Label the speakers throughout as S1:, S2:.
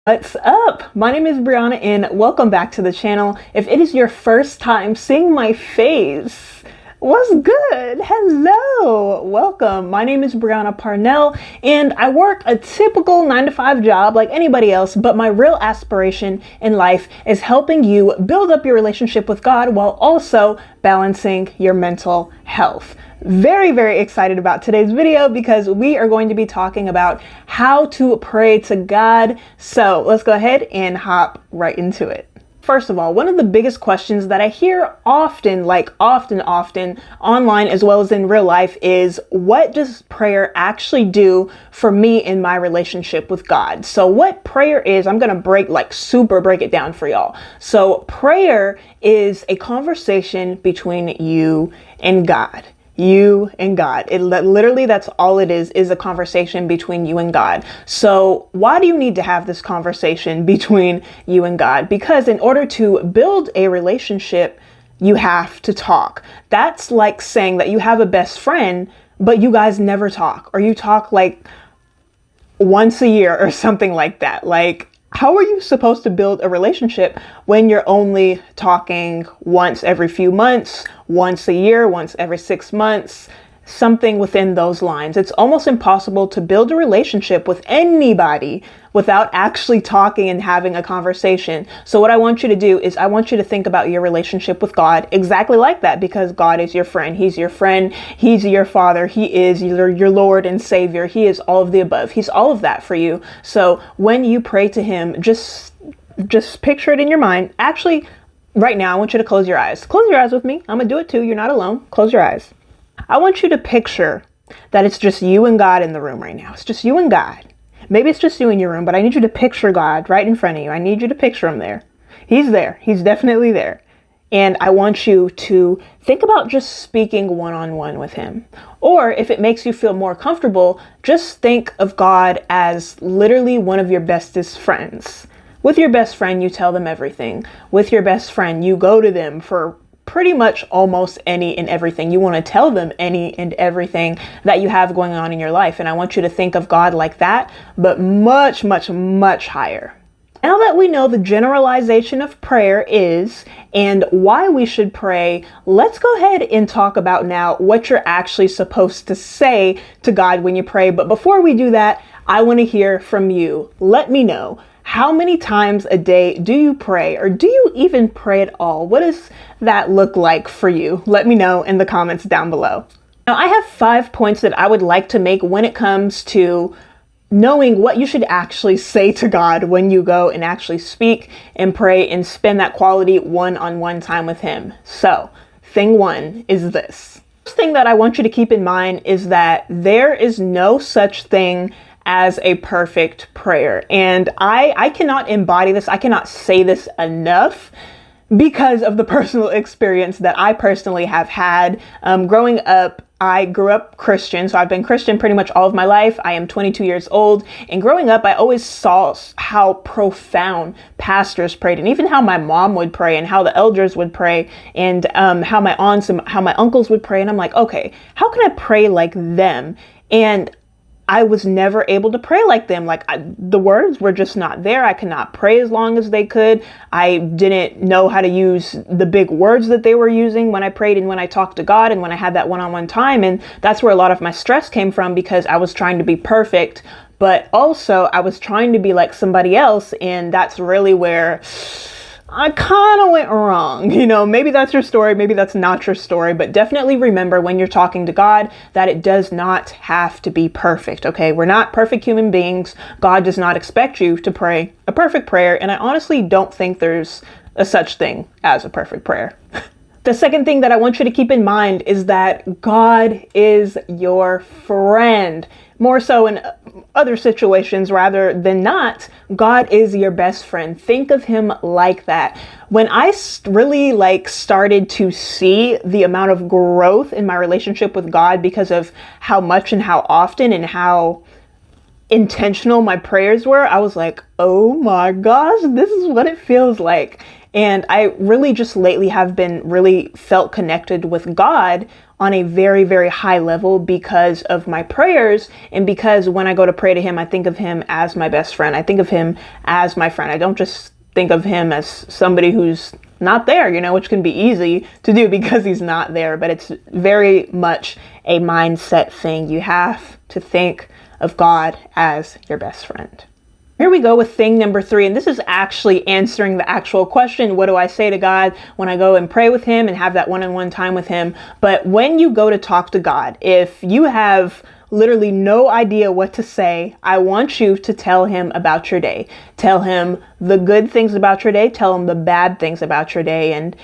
S1: What's up? My name is Bre'Aunna and welcome back to the channel. If it is your first time seeing my face, what's good? Hello, welcome. My name is Bre'Aunna Parnell and I work a typical 9-to-5 job like anybody else, but my real aspiration in life is helping you build up your relationship with God while also balancing your mental health. Very excited about today's video because we are going to be talking about how to pray to God. So let's go ahead and hop right into it. First of all, one of the biggest questions that I hear often online as well as in real life is, what does prayer actually do for me in my relationship with God? So what prayer is, I'm going to break it down for y'all. So prayer is a conversation between you and God. You and God. Literally, that's all it is a conversation between you and God. So why do you need to have this conversation between you and God? Because in order to build a relationship, you have to talk. That's like saying that you have a best friend, but you guys never talk, or you talk like once a year or something like that. Like, how are you supposed to build a relationship when you're only talking once every few months, once a year, once every 6 months, something within those lines? It's almost impossible to build a relationship with anybody without actually talking and having a conversation. So what I want you to do is I want you to think about your relationship with God exactly like that, because God is your friend. He's your friend. He's your father. He is your Lord and Savior. He is all of the above. He's all of that for you. So when you pray to him, just picture it in your mind. Actually, right now, I want you to close your eyes. Close your eyes with me. I'm going to do it too. You're not alone. Close your eyes. I want you to picture that it's just you and God in the room right now. It's just you and God. Maybe it's just you in your room, but I need you to picture God right in front of you. I need you to picture him there. He's there. He's definitely there. And I want you to think about just speaking one-on-one with him. Or if it makes you feel more comfortable, just think of God as literally one of your bestest friends. With your best friend, you tell them everything. With your best friend, you go to them for pretty much almost any and everything. You want to tell them any and everything that you have going on in your life. And I want you to think of God like that, but much higher. Now that we know the generalization of prayer is and why we should pray, let's go ahead and talk about now what you're actually supposed to say to God when you pray. But before we do that, I want to hear from you. Let me know, how many times a day do you pray, or do you even pray at all? What does that look like for you? Let me know in the comments down below. Now, I have 5 points that I would like to make when it comes to knowing what you should actually say to God when you go and actually speak and pray and spend that quality one-on-one time with him. So, thing 1 is this. First thing that I want you to keep in mind is that there is no such thing as a perfect prayer. And I cannot embody this. I cannot say this enough because of the personal experience that I personally have had. Growing up, I grew up Christian, so I've been Christian pretty much all of my life. I am 22 years old, and growing up, I always saw how profound pastors prayed, and even how my mom would pray, and how the elders would pray, and how my aunts and how my uncles would pray. And I'm like, okay, how can I pray like them? And I was never able to pray like them. The words were just not there. I could not pray as long as they could. I didn't know how to use the big words that they were using when I prayed and when I talked to God and when I had that one-on-one time. And that's where a lot of my stress came from, because I was trying to be perfect, but also I was trying to be like somebody else. And that's really where I kind of went wrong. You know, maybe that's your story, maybe that's not your story, but definitely remember when you're talking to God that it does not have to be perfect, okay? We're not perfect human beings. God does not expect you to pray a perfect prayer, and I honestly don't think there's a such thing as a perfect prayer. The second thing that I want you to keep in mind is that God is your friend. More so in other situations rather than not, God is your best friend. Think of him like that. When I really started to see the amount of growth in my relationship with God because of how much and how often and how intentional my prayers were, I was like, oh my gosh, this is what it feels like. And I really just lately have been really felt connected with God on a very, very high level because of my prayers, and because when I go to pray to him, I think of him as my best friend. I think of him as my friend. I don't just think of him as somebody who's not there, which can be easy to do because he's not there, but it's very much a mindset thing. You have to think of God as your best friend. Here we go with thing number 3, and this is actually answering the actual question, what do I say to God when I go and pray with him and have that one-on-one time with him? But when you go to talk to God, if you have literally no idea what to say, I want you to tell him about your day. Tell him the good things about your day. Tell him the bad things about your day. And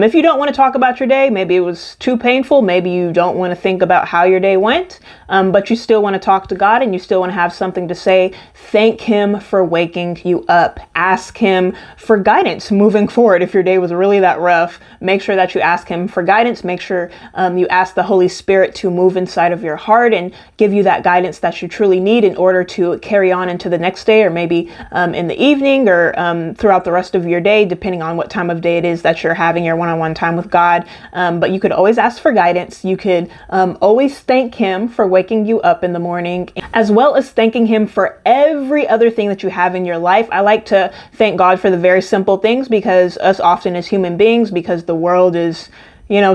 S1: if you don't want to talk about your day, maybe it was too painful. Maybe you don't want to think about how your day went, but you still want to talk to God and you still want to have something to say. Thank him for waking you up. Ask him for guidance moving forward. If your day was really that rough, make sure that you ask him for guidance. Make sure you ask the Holy Spirit to move inside of your heart and give you that guidance that you truly need in order to carry on into the next day, or maybe in the evening, or throughout the rest of your day, depending on what time of day it is that you're having your one-on-one time with God. But you could always ask for guidance. You could always thank him for waking you up in the morning, as well as thanking him for every other thing that you have in your life. I like to thank God for the very simple things, because us often as human beings, because the world is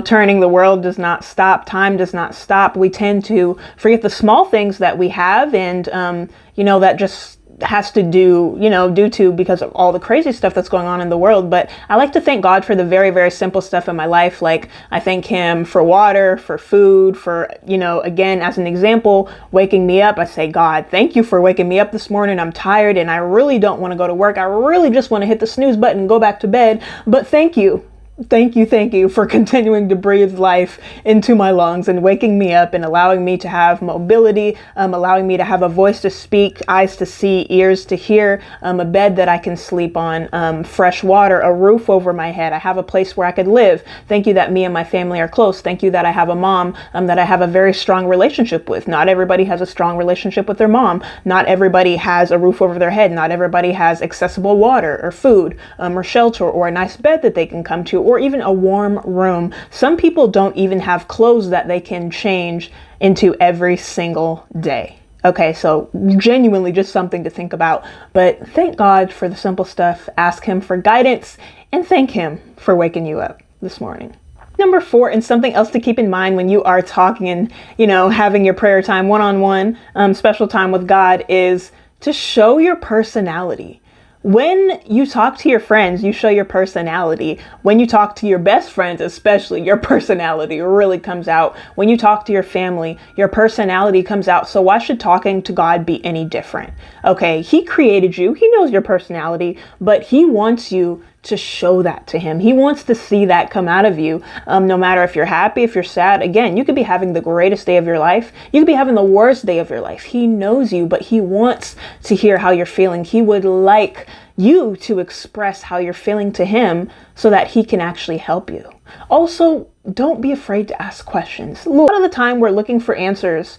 S1: turning, the world does not stop, time does not stop. We tend to forget the small things that we have, and that just has to do, due to because of all the crazy stuff that's going on in the world. But I like to thank God for the very, very simple stuff in my life. Like, I thank him for water, for food, for, again, as an example, waking me up. I say, God, thank you for waking me up this morning. I'm tired and I really don't want to go to work. I really just want to hit the snooze button and go back to bed. But thank you. Thank you for continuing to breathe life into my lungs and waking me up and allowing me to have mobility, allowing me to have a voice to speak, eyes to see, ears to hear, a bed that I can sleep on, fresh water, a roof over my head. I have a place where I could live. Thank you that me and my family are close. Thank you that I have a mom that I have a very strong relationship with. Not everybody has a strong relationship with their mom. Not everybody has a roof over their head. Not everybody has accessible water or food or shelter or a nice bed that they can come to, or even a warm room. Some people don't even have clothes that they can change into every single day. Okay, so genuinely just something to think about. But thank God for the simple stuff. Ask him for guidance and thank him for waking you up this morning. Number 4, and something else to keep in mind when you are talking and, having your prayer time, one-on-one, special time with God, is to show your personality. When you talk to your friends, you show your personality. When you talk to your best friends, especially, your personality really comes out. When you talk to your family, your personality comes out. So why should talking to God be any different? Okay, he created you. He knows your personality, but he wants you to show that to him. He wants to see that come out of you. No matter if you're happy, if you're sad. Again, you could be having the greatest day of your life. You could be having the worst day of your life. He knows you, but he wants to hear how you're feeling. He would like you to express how you're feeling to him so that he can actually help you. Also, don't be afraid to ask questions. A lot of the time we're looking for answers,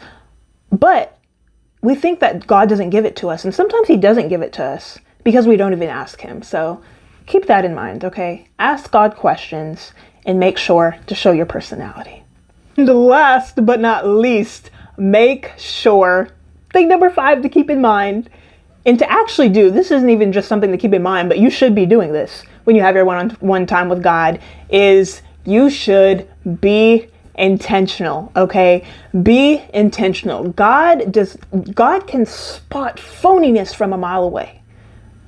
S1: but we think that God doesn't give it to us. And sometimes he doesn't give it to us because we don't even ask him. So keep that in mind, okay? Ask God questions and make sure to show your personality. And last but not least, make sure, thing number 5 to keep in mind, and to actually do, this isn't even just something to keep in mind, but you should be doing this when you have your one-on-one time with God, is you should be intentional, okay? Be intentional. God can spot phoniness from a mile away.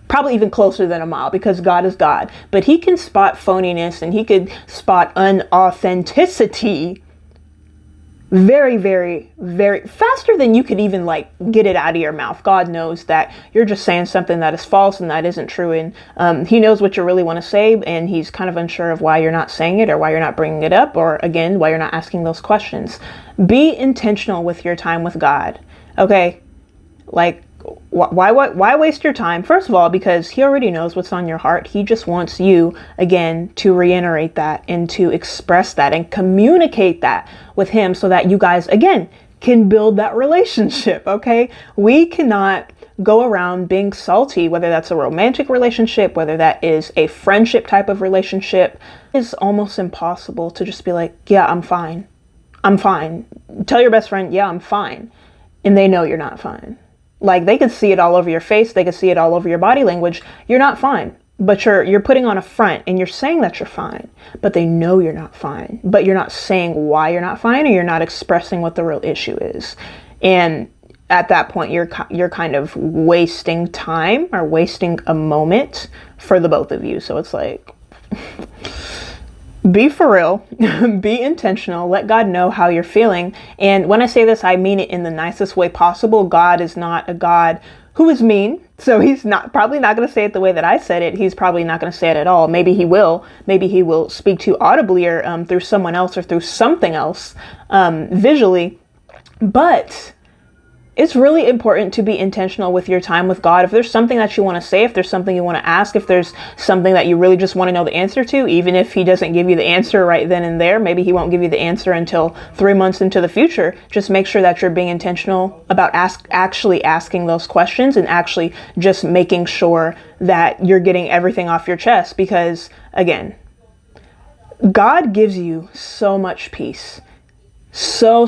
S1: Probably even closer than a mile, because God is God. But he can spot phoniness and he could spot unauthenticity very, very, very faster than you could even get it out of your mouth. God knows that you're just saying something that is false and that isn't true. And he knows what you really want to say. And he's kind of unsure of why you're not saying it, or why you're not bringing it up, or again, why you're not asking those questions. Be intentional with your time with God. Okay. Why waste your time? First of all, because he already knows what's on your heart. He just wants you, again, to reiterate that and to express that and communicate that with him so that you guys, again, can build that relationship, okay? We cannot go around being salty, whether that's a romantic relationship, whether that is a friendship type of relationship. It's almost impossible to just be like, yeah, I'm fine. I'm fine. Tell your best friend, yeah, I'm fine. And they know you're not fine. Like, they could see it all over your face. They could see it all over your body language. You're not fine. But you're putting on a front and you're saying that you're fine, but they know you're not fine, but you're not saying why you're not fine, or you're not expressing what the real issue is. And at that point, you're kind of wasting time or wasting a moment for the both of you. So it's like, be for real, be intentional, let God know how you're feeling. And when I say this, I mean it in the nicest way possible. God is not a God who is mean. So he's probably not going to say it the way that I said it. He's probably not going to say it at all. Maybe he will speak to you audibly, or through someone else, or through something else, visually. But it's really important to be intentional with your time with God. If there's something that you want to say, if there's something you want to ask, if there's something that you really just want to know the answer to, even if he doesn't give you the answer right then and there, maybe he won't give you the answer until 3 months into the future. Just make sure that you're being intentional about actually asking those questions, and actually just making sure that you're getting everything off your chest. Because again, God gives you so much peace. So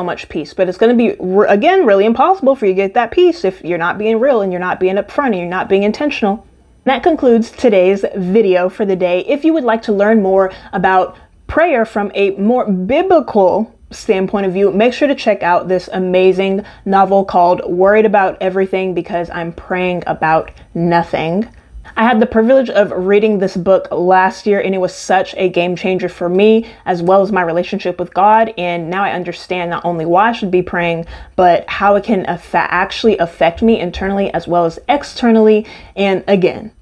S1: much peace, but it's going to be, again, really impossible for you to get that peace if you're not being real, and you're not being upfront, and you're not being intentional. That concludes today's video for the day. If you would like to learn more about prayer from a more biblical standpoint of view, make sure to check out this amazing novel called Worried About Everything Because I'm Praying About Nothing. I had the privilege of reading this book last year, and it was such a game changer for me, as well as my relationship with God. And now I understand not only why I should be praying, but how it can actually affect me internally as well as externally. And again,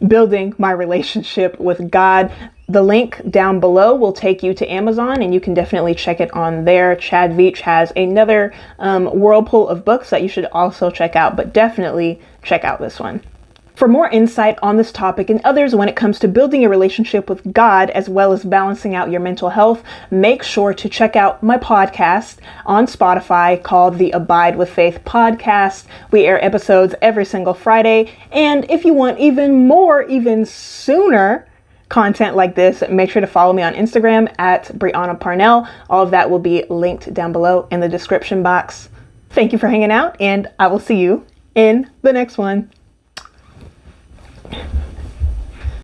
S1: building my relationship with God. The link down below will take you to Amazon, and you can definitely check it on there. Chad Veach has another whirlpool of books that you should also check out, but definitely check out this one. For more insight on this topic and others when it comes to building a relationship with God, as well as balancing out your mental health, make sure to check out my podcast on Spotify called the Abide with Faith Podcast. We air episodes every single Friday. And if you want even more, even sooner content like this, make sure to follow me on Instagram at Bre'Aunna Parnell. All of that will be linked down below in the description box. Thank you for hanging out, and I will see you in the next one.